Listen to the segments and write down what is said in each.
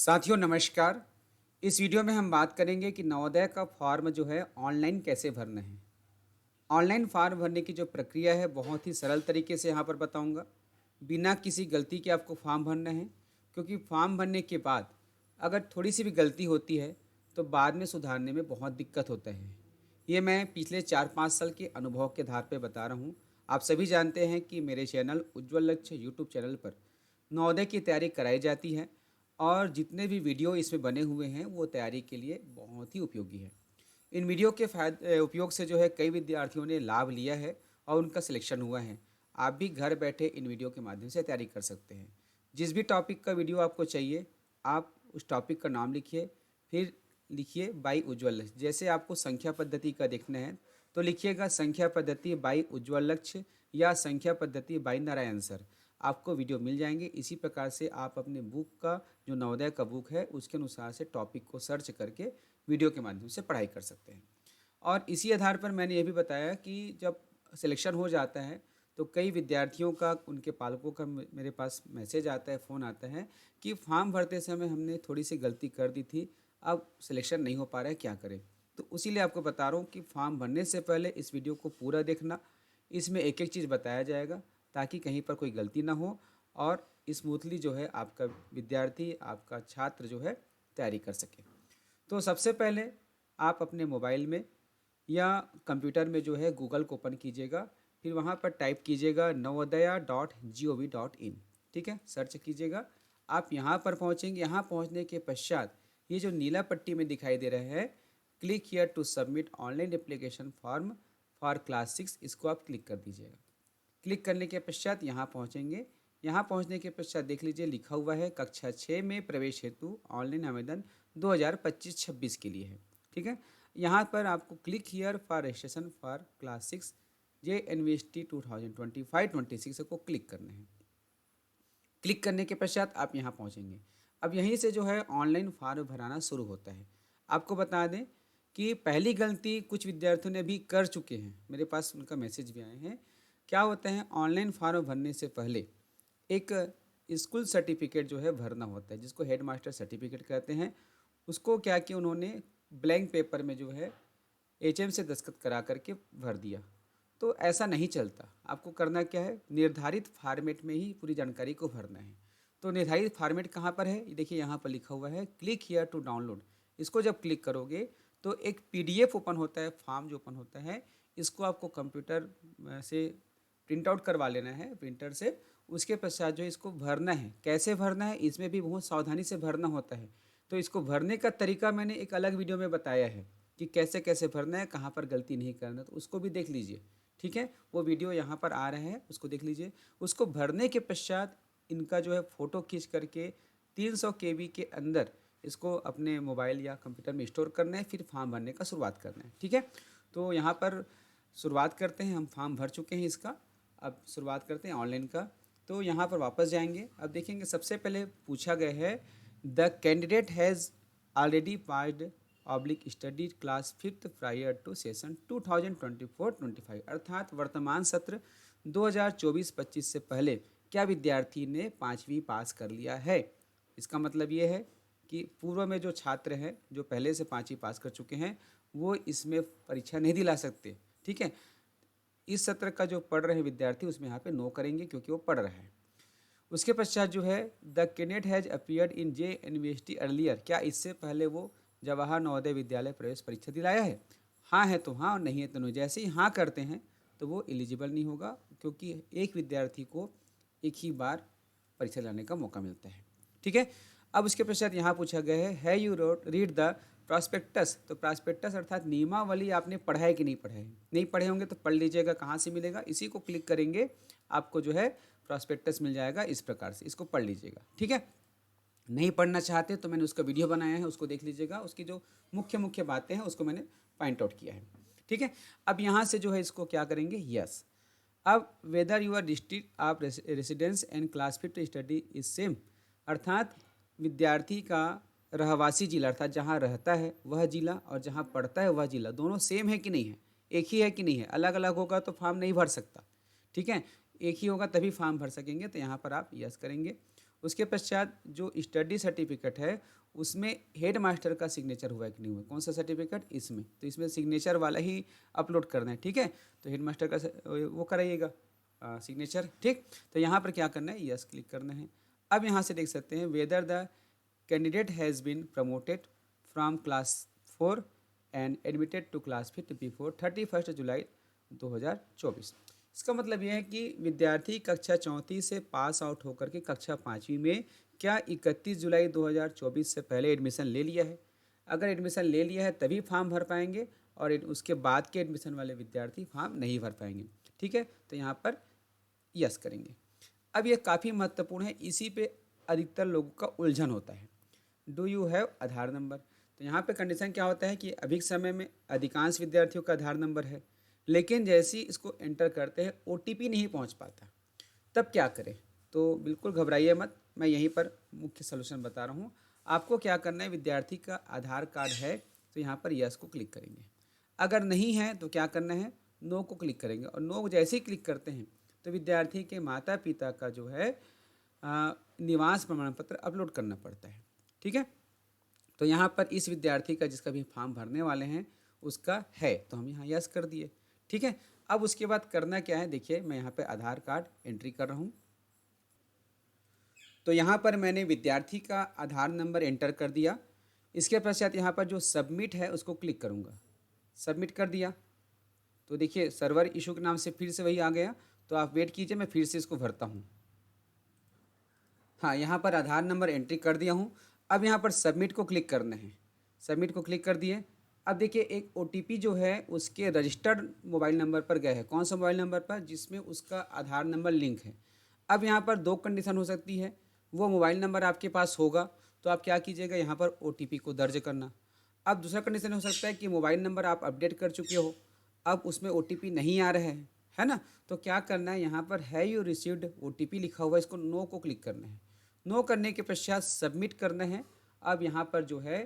साथियों नमस्कार। इस वीडियो में हम बात करेंगे कि नवोदय का फॉर्म जो है ऑनलाइन कैसे भरना है। ऑनलाइन फॉर्म भरने की जो प्रक्रिया है बहुत ही सरल तरीके से यहाँ पर बताऊँगा। बिना किसी गलती के आपको फॉर्म भरना है, क्योंकि फॉर्म भरने के बाद अगर थोड़ी सी भी गलती होती है तो बाद में सुधारने में बहुत दिक्कत होता है। ये मैं पिछले 4-5 साल के अनुभव के आधार पे बता रहा हूँ। आप सभी जानते हैं कि मेरे चैनल उज्ज्वल लक्ष्य यूट्यूब चैनल पर नवोदय की तैयारी कराई जाती है और जितने भी वीडियो इसमें बने हुए हैं वो तैयारी के लिए बहुत ही उपयोगी है। इन वीडियो के उपयोग से जो है कई विद्यार्थियों ने लाभ लिया है और उनका सिलेक्शन हुआ है। आप भी घर बैठे इन वीडियो के माध्यम से तैयारी कर सकते हैं। जिस भी टॉपिक का वीडियो आपको चाहिए, आप उस टॉपिक का नाम लिखिए, फिर लिखिए बाई उज्ज्वल लक्ष्य। जैसे आपको संख्या पद्धति का देखना है तो लिखिएगा संख्या पद्धति बाई उज्ज्वल लक्ष्य या संख्या पद्धति बाई नारायण सर। आपको वीडियो मिल जाएंगे। इसी प्रकार से आप अपने बुक का जो नवोदय का बुक है उसके अनुसार से टॉपिक को सर्च करके वीडियो के माध्यम से पढ़ाई कर सकते हैं। और इसी आधार पर मैंने ये भी बताया कि जब सिलेक्शन हो जाता है तो कई विद्यार्थियों का, उनके पालकों का मेरे पास मैसेज आता है, फ़ोन आता है कि फॉर्म भरते समय हमने थोड़ी सी गलती कर दी थी, अब सिलेक्शन नहीं हो पा रहा है, क्या करें। तो उसीलिए आपको बता रहा हूँ कि फॉर्म भरने से पहले इस वीडियो को पूरा देखना। इसमें एक एक चीज़ बताया जाएगा ताकि कहीं पर कोई गलती ना हो और स्मूथली जो है आपका विद्यार्थी, आपका छात्र जो है तैयारी कर सके। तो सबसे पहले आप अपने मोबाइल में या कंप्यूटर में जो है गूगल को ओपन कीजिएगा, फिर वहाँ पर टाइप कीजिएगा navodaya.gov.in। ठीक है, सर्च कीजिएगा। आप यहाँ पर पहुँचेंगे। यहाँ पहुँचने के पश्चात ये जो नीला पट्टी में दिखाई दे रहा है, click here to submit online application form for class 6, इसको आप क्लिक कर दीजिएगा। क्लिक करने के पश्चात यहाँ पहुँचेंगे। यहाँ पहुँचने के पश्चात देख लीजिए लिखा हुआ है कक्षा 6 में प्रवेश हेतु ऑनलाइन आवेदन 2025-26 के लिए है। ठीक है, यहाँ पर आपको click here for registration for class 6 JNVST 2025-26 को क्लिक करना है। क्लिक करने के पश्चात आप यहाँ पहुँचेंगे। अब यहीं से जो है ऑनलाइन फॉर्म भराना शुरू होता है। आपको बता दें कि पहली गलती कुछ विद्यार्थियों ने भी कर चुके हैं, मेरे पास उनका मैसेज भी आए हैं। क्या होता है, ऑनलाइन फॉर्म भरने से पहले एक स्कूल सर्टिफिकेट जो है भरना होता है, जिसको हेड मास्टर सर्टिफिकेट कहते हैं। उसको क्या कि उन्होंने ब्लैंक पेपर में जो है HM से दस्तखत करा करके भर दिया। तो ऐसा नहीं चलता। आपको करना क्या है, निर्धारित फॉर्मेट में ही पूरी जानकारी को भरना है। तो निर्धारित फॉर्मेट कहाँ पर है, ये देखिए यहाँ पर लिखा हुआ है क्लिक हियर टू डाउनलोड। इसको जब क्लिक करोगे तो एक PDF ओपन होता है, फॉर्म जो ओपन होता है, इसको आपको कंप्यूटर से प्रिंट आउट करवा लेना है प्रिंटर से। उसके पश्चात जो इसको भरना है, कैसे भरना है इसमें भी बहुत सावधानी से भरना होता है। तो इसको भरने का तरीका मैंने एक अलग वीडियो में बताया है कि कैसे कैसे भरना है, कहाँ पर गलती नहीं करना, तो उसको भी देख लीजिए। ठीक है, वो वीडियो यहाँ पर आ रहा है, उसको देख लीजिए। उसको भरने के पश्चात इनका जो है फ़ोटो खींच करके 300 KB के अंदर इसको अपने मोबाइल या कंप्यूटर में स्टोर करना है, फिर फॉर्म भरने का शुरुआत करना है। ठीक है, तो यहाँ पर शुरुआत करते हैं। हम फॉर्म भर चुके हैं इसका, अब शुरुआत करते हैं ऑनलाइन का। तो यहाँ पर वापस जाएंगे। अब देखेंगे सबसे पहले पूछा गया है the candidate has already passed oblique study class 5th prior to session 2024-25, अर्थात वर्तमान सत्र 2024-25 से पहले क्या विद्यार्थी ने 5वीं पास कर लिया है। इसका मतलब ये है कि पूर्व में जो छात्र हैं जो पहले से 5वीं पास कर चुके हैं वो इसमें परीक्षा नहीं दिला सकते। ठीक है, इस सत्र का जो पढ़ रहे विद्यार्थी उसमें यहाँ पे नो करेंगे क्योंकि वो पढ़ रहा है। उसके पश्चात जो है the candidate has appeared in JNVST earlier, क्या इससे पहले वो जवाहर नवोदय विद्यालय प्रवेश परीक्षा दिलाया है। हाँ है तो हाँ और नहीं है तो नहीं। जैसे ही हाँ करते हैं तो वो एलिजिबल नहीं होगा, क्योंकि एक विद्यार्थी को एक ही बार परीक्षा लाने का मौका मिलता है। ठीक है, अब उसके पश्चात यहाँ पूछा गया है you wrote read the prospectus. तो प्रॉस्पेक्टस अर्थात नियमावली आपने पढ़ा है कि नहीं पढ़ा है। नहीं पढ़े होंगे तो पढ़ लीजिएगा। कहाँ से मिलेगा, इसी को क्लिक करेंगे आपको जो है प्रॉस्पेक्टस मिल जाएगा। इस प्रकार से इसको पढ़ लीजिएगा। ठीक है, नहीं पढ़ना चाहते तो मैंने उसका वीडियो बनाया है, उसको देख लीजिएगा। उसकी जो मुख्य मुख्य बातें हैं उसको मैंने पॉइंट आउट किया है। ठीक है, अब यहाँ से जो है इसको क्या करेंगे, यस। अब whether your district of residence and class 5th study is same, अर्थात विद्यार्थी का रहवासी जिला अर्थात जहाँ रहता है वह जिला और जहाँ पढ़ता है वह जिला दोनों सेम है कि नहीं है, एक ही है कि नहीं है। अलग अलग होगा तो फॉर्म नहीं भर सकता। ठीक है, एक ही होगा तभी फॉर्म भर सकेंगे। तो यहाँ पर आप यस करेंगे। उसके पश्चात जो स्टडी सर्टिफिकेट है उसमें हेड मास्टर का सिग्नेचर हुआ है कि नहीं हुआ, कौन सा सर्टिफिकेट, इसमें, तो इसमें सिग्नेचर वाला ही अपलोड करना है, ठीक है। तो हेड मास्टर का वो कराइएगा सिग्नेचर, ठीक। तो यहाँ पर क्या करना है, यस क्लिक करना है। अब यहाँ से देख सकते हैं whether the candidate has been promoted from class 4 and admitted to class 5 before 31 July 2024। इसका मतलब यह है कि विद्यार्थी कक्षा 34 से पास आउट होकर के कक्षा 5वीं में क्या 31 जुलाई 2024 से पहले एडमिशन ले लिया है। अगर एडमिशन ले लिया है तभी फॉर्म भर पाएंगे, और उसके बाद के एडमिशन वाले विद्यार्थी फॉर्म नहीं भर पाएंगे, ठीक है। तो यहाँ पर यस करेंगे। अब ये काफ़ी महत्वपूर्ण है, इसी पे अधिकतर लोगों का उलझन होता है। Do you have Aadhaar number, तो यहाँ पे कंडीशन क्या होता है कि अभी के समय में अधिकांश विद्यार्थियों का आधार नंबर है, लेकिन जैसे ही इसको एंटर करते हैं ओटीपी नहीं पहुँच पाता, तब क्या करें। तो बिल्कुल घबराइए मत, मैं यहीं पर मुख्य सलूशन बता रहा हूँ। आपको क्या करना है, विद्यार्थी का आधार कार्ड है तो यहाँ पर यस को क्लिक करेंगे, अगर नहीं है तो क्या करना है, नो को क्लिक करेंगे, और नो जैसे ही क्लिक करते हैं तो विद्यार्थी के माता पिता का जो है निवास प्रमाण पत्र अपलोड करना पड़ता है, ठीक है। तो यहाँ पर इस विद्यार्थी का जिसका भी फॉर्म भरने वाले हैं उसका है, तो हम यहाँ यस कर दिए, ठीक है। अब उसके बाद करना क्या है, देखिए मैं यहाँ पे आधार कार्ड एंट्री कर रहा हूँ। तो यहाँ पर मैंने विद्यार्थी का आधार नंबर एंटर कर दिया। इसके पश्चात यहाँ पर जो सबमिट है उसको क्लिक करूँगा, सबमिट कर दिया। तो देखिए सर्वर इशू के नाम से फिर से वही आ गया, तो आप वेट कीजिए, मैं फिर से इसको भरता हूँ। हाँ, यहाँ पर आधार नंबर एंट्री कर दिया हूँ। अब यहाँ पर सबमिट को क्लिक करना है, सबमिट को क्लिक कर दिए। अब देखिए एक ओटीपी जो है उसके रजिस्टर्ड मोबाइल नंबर पर गया है, कौन सा मोबाइल नंबर पर, जिसमें उसका आधार नंबर लिंक है। अब यहाँ पर दो कंडीशन हो सकती है, वो मोबाइल नंबर आपके पास होगा तो आप क्या कीजिएगा, यहाँ पर ओटीपी को दर्ज करना। अब दूसरा कंडीशन हो सकता है कि मोबाइल नंबर आप अपडेट कर चुके हो, अब उसमें ओटीपी नहीं आ रहा है ना। तो क्या करना है, यहाँ पर है यू रिसीव्ड ओटीपी लिखा हुआ है, इसको नो को क्लिक करना है। नो करने के पश्चात सबमिट करना है। अब यहाँ पर जो है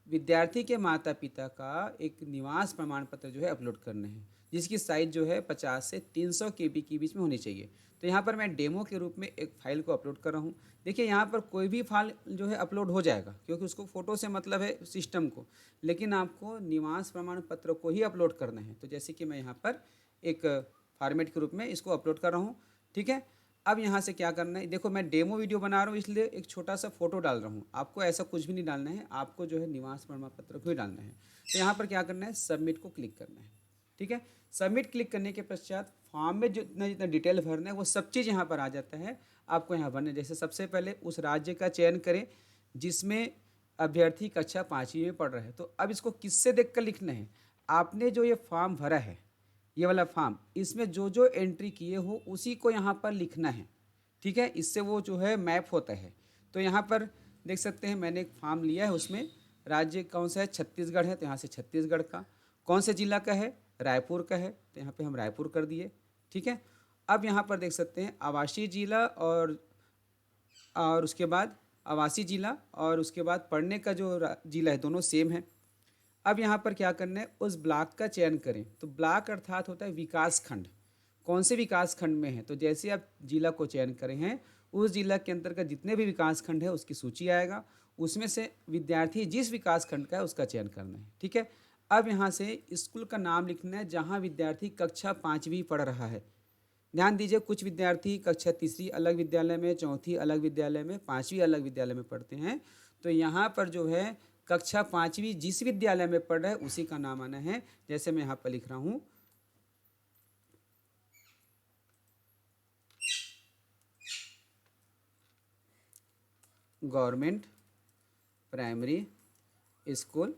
विद्यार्थी के माता पिता का एक निवास प्रमाण पत्र जो है अपलोड करना है, जिसकी साइज जो है 50 से 300 KB के बीच में होनी चाहिए। तो यहाँ पर मैं डेमो के रूप में एक फ़ाइल को अपलोड कर रहा हूँ। देखिए यहाँ पर कोई भी फाइल जो है अपलोड हो जाएगा, क्योंकि उसको फ़ोटो से मतलब है सिस्टम को, लेकिन आपको निवास प्रमाण पत्र को ही अपलोड करना है। तो जैसे कि मैं यहाँ पर एक फॉर्मेट के रूप में इसको अपलोड कर रहा हूँ, ठीक है। अब यहाँ से क्या करना है, देखो मैं डेमो वीडियो बना रहा हूँ इसलिए एक छोटा सा फोटो डाल रहा हूँ, आपको ऐसा कुछ भी नहीं डालना है, आपको जो है निवास प्रमाण पत्र को ही डालना है। तो यहाँ पर क्या करना है, सबमिट को क्लिक करना है, ठीक है। सबमिट क्लिक करने के पश्चात फॉर्म में जितना जितना डिटेल भरना है वो सब चीज़ यहाँ पर आ जाता है, आपको यहाँ भरना है। जैसे सबसे पहले उस राज्य का चयन करें जिसमें अभ्यर्थी कक्षा 5वीं में पढ़ रहा है। तो अब इसको किससे देख कर लिखना है, आपने जो ये फॉर्म भरा है, ये वाला फॉर्म, इसमें जो जो एंट्री किए हो उसी को यहाँ पर लिखना है, ठीक है। इससे वो जो है मैप होता है। तो यहाँ पर देख सकते हैं मैंने एक फॉर्म लिया है, उसमें राज्य कौन सा है, छत्तीसगढ़ है, तो यहाँ से छत्तीसगढ़ का, कौन से जिला का है, रायपुर का है, तो यहाँ पे हम रायपुर कर दिए, ठीक है। अब यहाँ पर देख सकते हैं आवासीय जिला और उसके बाद आवासीय जिला और उसके बाद पढ़ने का जो जिला है, दोनों सेम है। अब यहाँ पर क्या करना है, उस ब्लॉक का चयन करें। तो ब्लॉक अर्थात होता है विकास खंड, कौन से विकास खंड में है। तो जैसे आप जिला को चयन करें हैं, उस जिला के अंतर्गत जितने भी विकास खंड है उसकी सूची आएगा, उसमें से विद्यार्थी जिस विकास खंड का है उसका चयन करना है, ठीक है। अब यहाँ से स्कूल का नाम लिखना है जहाँ विद्यार्थी कक्षा 5वीं पढ़ रहा है। ध्यान दीजिए, कुछ विद्यार्थी कक्षा 3री अलग विद्यालय में, 4थी अलग विद्यालय में, 5वीं अलग विद्यालय में पढ़ते हैं। तो यहाँ पर जो है कक्षा 5वीं जिस विद्यालय में पढ़ रहा है उसी का नाम आना है। जैसे मैं यहाँ पर लिख रहा हूँ government primary school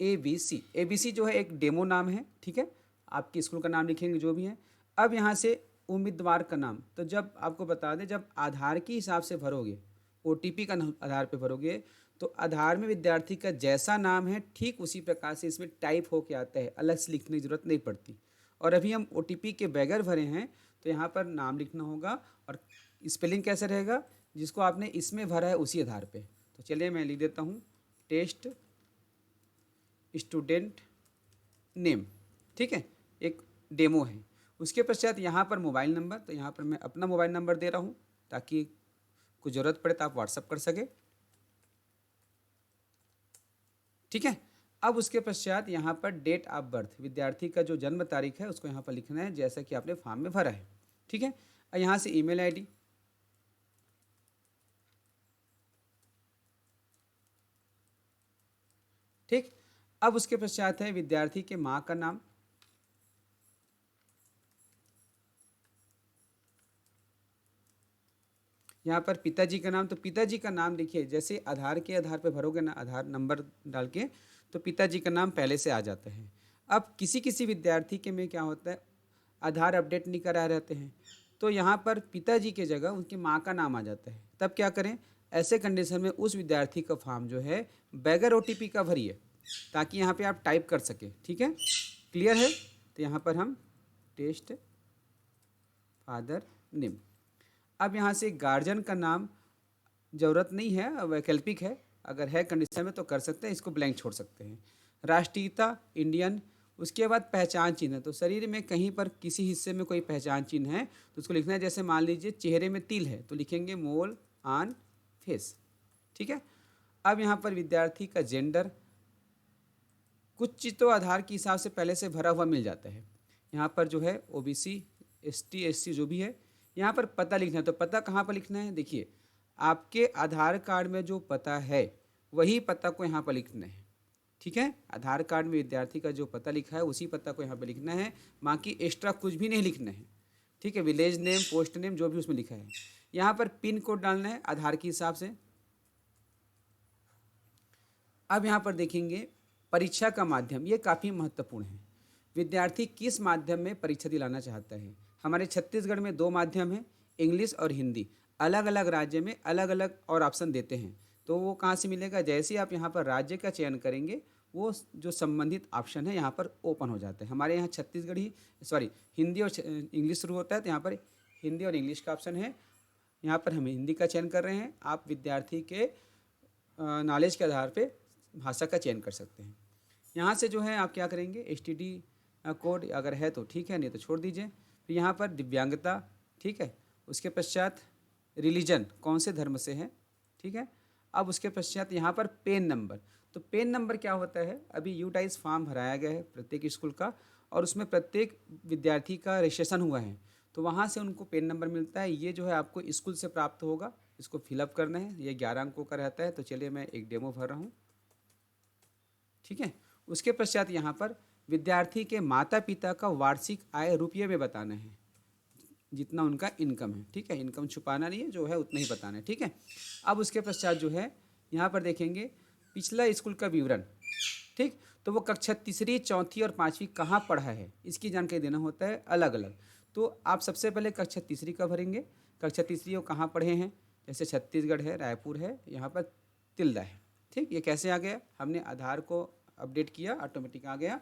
ABC। ABC जो है एक डेमो नाम है, ठीक है। आपके स्कूल का नाम लिखेंगे जो भी है। अब यहाँ से उम्मीदवार का नाम, तो जब आपको बता दें, जब आधार के हिसाब से भरोगे, OTP का आधार पे भरोगे, तो आधार में विद्यार्थी का जैसा नाम है ठीक उसी प्रकार से इसमें टाइप होके आता है, अलग से लिखने की ज़रूरत नहीं पड़ती। और अभी हम OTP के बगैर भरे हैं, तो यहाँ पर नाम लिखना होगा और स्पेलिंग कैसे रहेगा, जिसको आपने इसमें भरा है उसी आधार पे। तो चलिए मैं लिख देता हूँ टेस्ट स्टूडेंट नेम, ठीक है, एक डेमो है। उसके पश्चात यहाँ पर मोबाइल नंबर, तो यहाँ पर मैं अपना मोबाइल नंबर दे रहा हूँ ताकि कुछ ज़रूरत पड़े तो आप व्हाट्सअप कर सके। ठीक है। अब उसके पश्चात यहाँ पर डेट ऑफ बर्थ, विद्यार्थी का जो जन्म तारीख है उसको यहाँ पर लिखना है, जैसा कि आपने फॉर्म में भरा है। ठीक है। और यहाँ से ईमेल आईडी, ठीक। अब उसके पश्चात है विद्यार्थी के माँ का नाम, यहाँ पर पिताजी का नाम, तो पिताजी का नाम देखिए जैसे आधार के आधार पे भरोगे ना, आधार नंबर डाल के, तो पिताजी का नाम पहले से आ जाता है। अब किसी किसी विद्यार्थी के में क्या होता है, आधार अपडेट नहीं करा रहते हैं, तो यहाँ पर पिताजी के जगह उनकी माँ का नाम आ जाता है। तब क्या करें, ऐसे कंडीशन में उस विद्यार्थी का फॉर्म जो है बगैर OTP का भरिए, ताकि यहाँ पे आप टाइप कर सकें। ठीक है, क्लियर है। तो यहाँ पर हम टेस्ट फादर नेम, अब यहाँ से गार्जियन का नाम ज़रूरत नहीं है, वैकल्पिक है, अगर है कंडीशन में तो कर सकते हैं, इसको ब्लैंक छोड़ सकते हैं। राष्ट्रीयता इंडियन, उसके बाद पहचान चिन्ह, तो शरीर में कहीं पर किसी हिस्से में कोई पहचान चिन्ह है तो उसको लिखना है। जैसे मान लीजिए चेहरे में तिल है तो लिखेंगे मोल ऑन फेस। ठीक है। अब यहाँ पर विद्यार्थी का जेंडर, कुछ चीज़ तो आधार के हिसाब से पहले से भरा हुआ मिल जाता है। यहाँ पर जो है OBC ST SC जो भी है, यहाँ पर पता लिखना है। तो पता कहाँ पर लिखना है, देखिए आपके आधार कार्ड में जो पता है वही पता को यहाँ पर लिखना है। ठीक है, आधार कार्ड में विद्यार्थी का जो पता लिखा है उसी पता को यहाँ पर लिखना है, बाकी एक्स्ट्रा कुछ भी नहीं लिखना है। ठीक है, विलेज नेम, पोस्ट नेम जो भी उसमें लिखा है, यहाँ पर पिन कोड डालना है आधार के हिसाब से। अब यहाँ पर देखेंगे परीक्षा का माध्यम, ये काफ़ी महत्वपूर्ण है। विद्यार्थी किस माध्यम में परीक्षा दिलाना चाहता है। हमारे छत्तीसगढ़ में 2 माध्यम हैं, इंग्लिश और हिंदी। अलग अलग राज्य में अलग अलग और ऑप्शन देते हैं, तो वो कहाँ से मिलेगा, जैसे आप यहाँ पर राज्य का चयन करेंगे वो जो संबंधित ऑप्शन है यहाँ पर ओपन हो जाता है। हमारे यहाँ छत्तीसगढ़ी हिंदी और इंग्लिश शुरू होता है, तो यहाँ पर हिंदी और इंग्लिश का ऑप्शन है। यहाँ पर हम हिंदी का चयन कर रहे हैं, आप विद्यार्थी के नॉलेज के आधार पर भाषा का चयन कर सकते हैं। यहाँ से जो है आप क्या करेंगे, STD कोड अगर है तो ठीक है, नहीं तो छोड़ दीजिए। फिर यहाँ पर दिव्यांगता, ठीक है, उसके पश्चात रिलीजन, कौन से धर्म से है। ठीक है, अब उसके पश्चात यहाँ पर पेन नंबर, तो पेन नंबर क्या होता है, अभी यूटाइज फॉर्म भराया गया है प्रत्येक स्कूल का, और उसमें प्रत्येक विद्यार्थी का रजिस्ट्रेशन हुआ है, तो वहाँ से उनको पेन नंबर मिलता है। ये जो है आपको स्कूल से प्राप्त होगा, इसको फिलअप करना है। ये 11 अंकों का रहता है। तो चलिए मैं एक डेमो भर रहा हूँ। ठीक है, उसके पश्चात यहाँ पर विद्यार्थी के माता पिता का वार्षिक आय रुपये में बताना है, जितना उनका इनकम है। ठीक है, इनकम छुपाना नहीं है, जो है उतना ही बताना है। ठीक है, अब उसके पश्चात जो है यहाँ पर देखेंगे पिछला स्कूल का विवरण। ठीक, तो वो कक्षा 3, 4 और 5वीं कहाँ पढ़ा है, इसकी जानकारी देना होता है अलग अलग। तो आप सबसे पहले कक्षा 3 का भरेंगे, कक्षा 3 वो कहाँ पढ़े हैं, जैसे छत्तीसगढ़ है, रायपुर है, यहाँ पर तिल्दा है। ठीक, ये कैसे आ गया, हमने आधार को अपडेट किया, ऑटोमेटिक आ गया।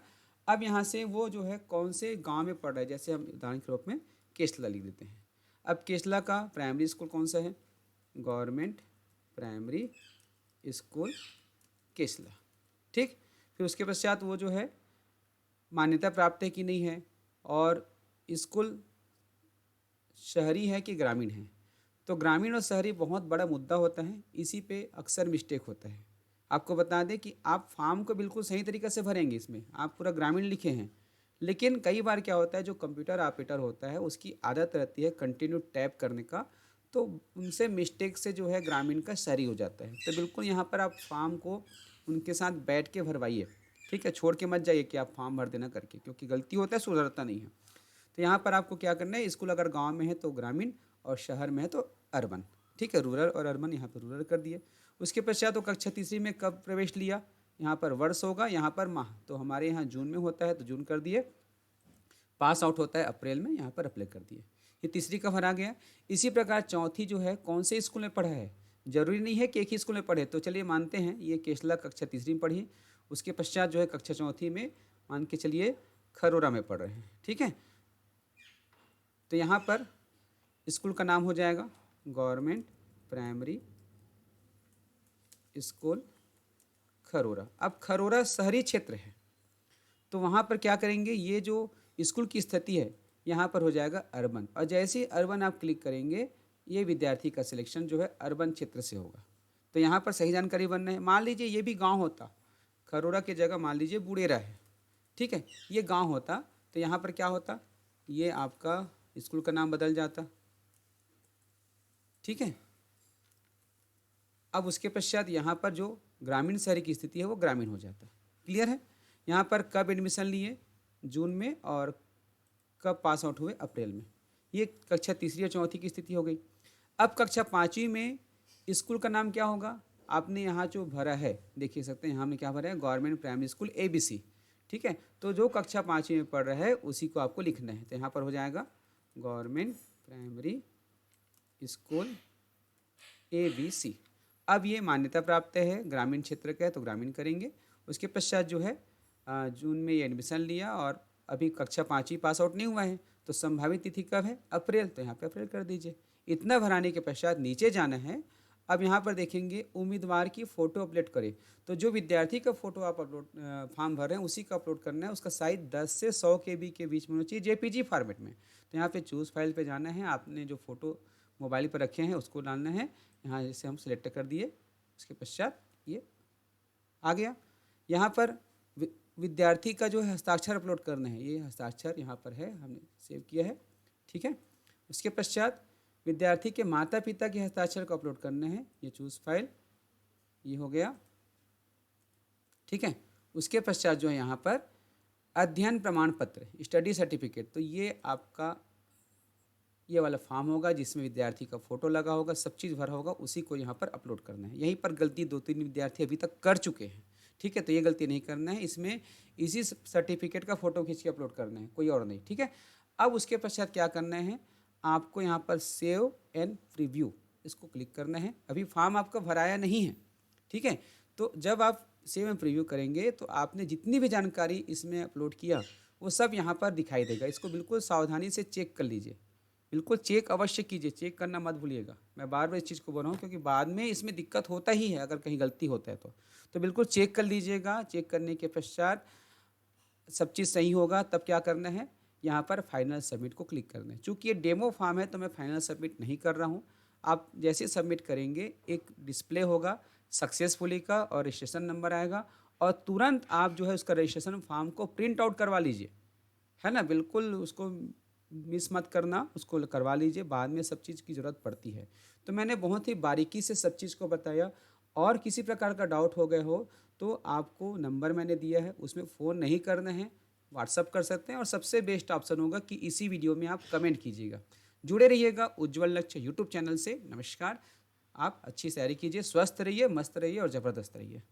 अब यहाँ से वो जो है कौन से गांव में पढ़ रहा है, जैसे हम उदाहरण के रूप में केसला लिख देते हैं। अब केसला का प्राइमरी स्कूल कौन सा है, गवर्नमेंट प्राइमरी स्कूल केसला। ठीक, फिर उसके पश्चात वो जो है मान्यता प्राप्त है कि नहीं है, और स्कूल शहरी है कि ग्रामीण है। तो ग्रामीण और शहरी बहुत बड़ा मुद्दा होता है, इसी पे अक्सर मिस्टेक होता है। आपको बता दें कि आप फॉर्म को बिल्कुल सही तरीके से भरेंगे, इसमें आप पूरा ग्रामीण लिखे हैं, लेकिन कई बार क्या होता है, जो कंप्यूटर ऑपरेटर होता है उसकी आदत रहती है कंटिन्यू टैप करने का, तो उनसे मिस्टेक से जो है ग्रामीण का शहरी हो जाता है। तो बिल्कुल यहाँ पर आप फॉर्म को उनके साथ बैठ के भरवाइए। ठीक है, छोड़ के मत जाइए कि आप फॉर्म भर देना करके, क्योंकि गलती होता है, सुधरता नहीं है। तो यहाँ पर आपको क्या करना है, स्कूल अगर गाँव में है तो ग्रामीण, और शहर में है तो अर्बन। ठीक है, रूरल और अर्बन यहाँ पर रूरल कर दिए। उसके पश्चात तो कक्षा 3 में कब प्रवेश लिया, यहाँ पर वर्ष होगा, यहाँ पर माह, तो हमारे यहाँ जून में होता है तो जून कर दिए। पास आउट होता है अप्रैल में, यहाँ पर अप्लाई कर दिए। ये 3 का भरा गया। इसी प्रकार 4 जो है कौन से स्कूल में पढ़ा है, जरूरी नहीं है कि एक ही स्कूल में पढ़े, तो चलिए मानते हैं ये केसला कक्षा 3 में पढ़ी। उसके पश्चात जो है कक्षा 4 में मान के चलिए खरोरा में पढ़ रहे हैं। ठीक है, तो यहाँ पर स्कूल का नाम हो जाएगा गवर्नमेंट प्राइमरी स्कूल खरोरा। अब खरोरा शहरी क्षेत्र है, तो वहाँ पर क्या करेंगे, ये जो स्कूल की स्थिति है यहाँ पर हो जाएगा अर्बन, और जैसे ही अर्बन आप क्लिक करेंगे ये विद्यार्थी का सिलेक्शन जो है अर्बन क्षेत्र से होगा। तो यहाँ पर सही जानकारी बनना है। मान लीजिए ये भी गांव होता, खरोरा की जगह मान लीजिए बुड़ेरा है, ठीक है, ये गांव होता, तो यहाँ पर क्या होता, ये आपका स्कूल का नाम बदल जाता, ठीक है। अब उसके पश्चात यहाँ पर जो ग्रामीण शहरी की स्थिति है वो ग्रामीण हो जाता। क्लियर है। यहाँ पर कब एडमिशन लिए, जून में, और कब पास आउट हुए, अप्रैल में। ये कक्षा तीसरी और चौथी की स्थिति हो गई। अब कक्षा पाँचवीं में स्कूल का नाम क्या होगा, आपने यहाँ जो भरा है देखिए सकते हैं, यहाँ हमने क्या भरा है, गवर्नमेंट प्राइमरी स्कूल ABC, ठीक है। तो जो कक्षा पाँचवीं में पढ़ रहा है उसी को आपको लिखना है। तो यहाँ पर हो जाएगा गवर्नमेंट प्राइमरी स्कूल ABC। अब ये मान्यता प्राप्त है, ग्रामीण क्षेत्र का है तो ग्रामीण करेंगे। उसके पश्चात जो है जून में ये एडमिशन लिया और अभी कक्षा पाँचवीं पास आउट नहीं हुआ है, तो संभावित तिथि कब है, अप्रैल, तो यहाँ पे अप्रैल कर दीजिए। इतना भराने के पश्चात नीचे जाना है। अब यहाँ पर देखेंगे उम्मीदवार की फ़ोटो अपलोड करें, तो जो विद्यार्थी का फ़ोटो आप अपलोड फॉर्म भर रहे हैं उसी का अपलोड करना है। उसका साइज़ 10 से 100 KB के बीच में होना चाहिए, JPG फॉर्मेट में। तो यहाँ पे चूज़ फाइल पे जाना है, आपने जो फ़ोटो मोबाइल पर रखे हैं उसको डालना है। यहाँ जैसे हम सिलेक्ट कर दिए, उसके पश्चात ये आ गया। यहाँ पर विद्यार्थी का जो है हस्ताक्षर अपलोड करना है, ये हस्ताक्षर यहाँ पर है, हमने सेव किया है, ठीक है। उसके पश्चात विद्यार्थी के माता पिता के हस्ताक्षर को अपलोड करना है, ये चूज़ फाइल, ये हो गया, ठीक है। उसके पश्चात जो है यहाँ पर अध्ययन प्रमाण पत्र, स्टडी सर्टिफिकेट, तो ये आपका ये वाला फॉर्म होगा जिसमें विद्यार्थी का फ़ोटो लगा होगा, सब चीज़ भरा होगा, उसी को यहाँ पर अपलोड करना है। यहीं पर गलती 2-3 विद्यार्थी अभी तक कर चुके हैं, ठीक है, तो ये गलती नहीं करना है। इसमें इसी सर्टिफिकेट का फ़ोटो खींच के अपलोड करना है, कोई और नहीं, ठीक है। अब उसके पश्चात क्या करना है, आपको यहाँ पर सेव एंड प्रीव्यू, इसको क्लिक करना है। अभी फॉर्म आपका भराया नहीं है, ठीक है। तो जब आप सेव एंड प्रीव्यू करेंगे तो आपने जितनी भी जानकारी इसमें अपलोड किया वो सब यहाँ पर दिखाई देगा। इसको बिल्कुल सावधानी से चेक कर लीजिए, बिल्कुल चेक अवश्य कीजिए, चेक करना मत भूलिएगा। मैं बार बार इस चीज़ को बोल रहा हूँ क्योंकि बाद में इसमें दिक्कत होता ही है, अगर कहीं गलती होता है तो बिल्कुल चेक कर लीजिएगा। चेक करने के पश्चात सब चीज़ सही होगा तब क्या करना है, यहाँ पर फाइनल सबमिट को क्लिक करना है। चूँकि ये डेमो फॉर्म है तो मैं फाइनल सबमिट नहीं कर रहा हूँ। आप जैसे सबमिट करेंगे एक डिस्प्ले होगा सक्सेसफुली का और रजिस्ट्रेशन नंबर आएगा, और तुरंत आप जो है उसका रजिस्ट्रेशन फॉर्म को प्रिंट आउट करवा लीजिए, है ना, बिल्कुल उसको मिस मत करना, उसको करवा लीजिए, बाद में सब चीज़ की ज़रूरत पड़ती है। तो मैंने बहुत ही बारीकी से सब चीज़ को बताया, और किसी प्रकार का डाउट हो गए हो तो आपको नंबर मैंने दिया है, उसमें फ़ोन नहीं करना है, व्हाट्सअप कर सकते हैं, और सबसे बेस्ट ऑप्शन होगा कि इसी वीडियो में आप कमेंट कीजिएगा। जुड़े रहिएगा उज्ज्वल लक्ष्य यूट्यूब चैनल से। नमस्कार। आप अच्छी तैयारी कीजिए, स्वस्थ रहिए, मस्त रहिए और ज़बरदस्त रहिए।